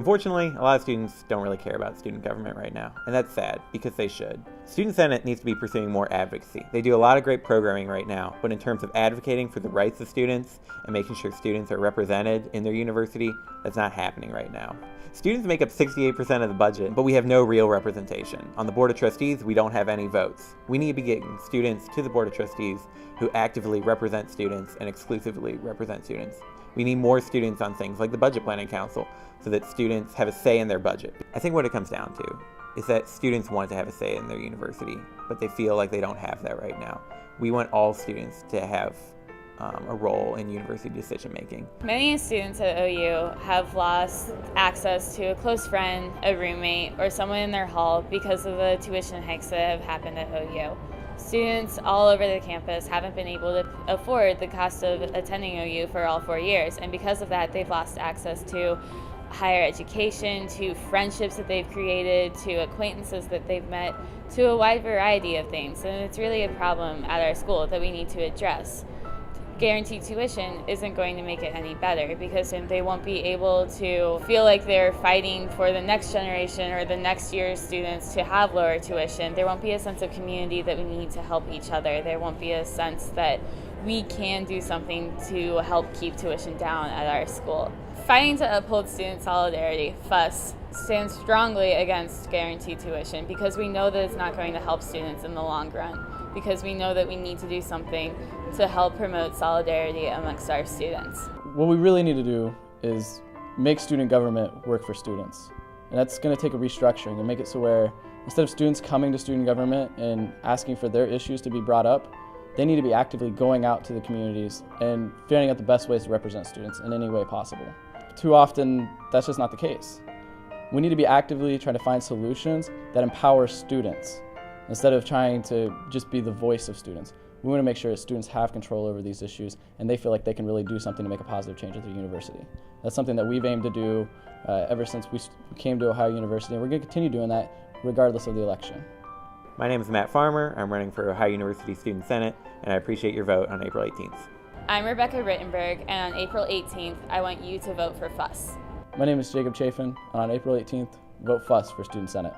Unfortunately, a lot of students don't really care about student government right now, and that's sad, because they should. Student Senate needs to be pursuing more advocacy. They do a lot of great programming right now, but in terms of advocating for the rights of students and making sure students are represented in their university, that's not happening right now. Students make up 68% of the budget, but we have no real representation. On the Board of Trustees, we don't have any votes. We need to be getting students to the Board of Trustees who actively represent students and exclusively represent students. We need more students on things like the Budget Planning Council so that students have a say in their budget. I think what it comes down to is that students want to have a say in their university, but they feel like they don't have that right now. We want all students to have a role in university decision making. Many students at OU have lost access to a close friend, a roommate, or someone in their hall because of the tuition hikes that have happened at OU. Students all over the campus haven't been able to afford the cost of attending OU for all 4 years, and because of that, they've lost access to higher education, to friendships that they've created, to acquaintances that they've met, to a wide variety of things, and it's really a problem at our school that we need to address. Guaranteed tuition isn't going to make it any better because they won't be able to feel like they're fighting for the next generation or the next year's students to have lower tuition. There won't be a sense of community that we need to help each other. There won't be a sense that we can do something to help keep tuition down at our school. Fighting to uphold student solidarity, FUS, stands strongly against guaranteed tuition because we know that it's not going to help students in the long run, because we know that we need to do something to help promote solidarity amongst our students. What we really need to do is make student government work for students. And that's going to take a restructuring and make it so where instead of students coming to student government and asking for their issues to be brought up, they need to be actively going out to the communities and figuring out the best ways to represent students in any way possible. Too often, that's just not the case. We need to be actively trying to find solutions that empower students instead of trying to just be the voice of students. We want to make sure that students have control over these issues and they feel like they can really do something to make a positive change at their university. That's something that we've aimed to do ever since we came to Ohio University, and we're going to continue doing that regardless of the election. My name is Matt Farmer. I'm running for Ohio University Student Senate, and I appreciate your vote on April 18th. I'm Rebecca Rittenberg, and on April 18th, I want you to vote for FUS. My name is Jacob Chafin, and on April 18th, vote FUS for Student Senate.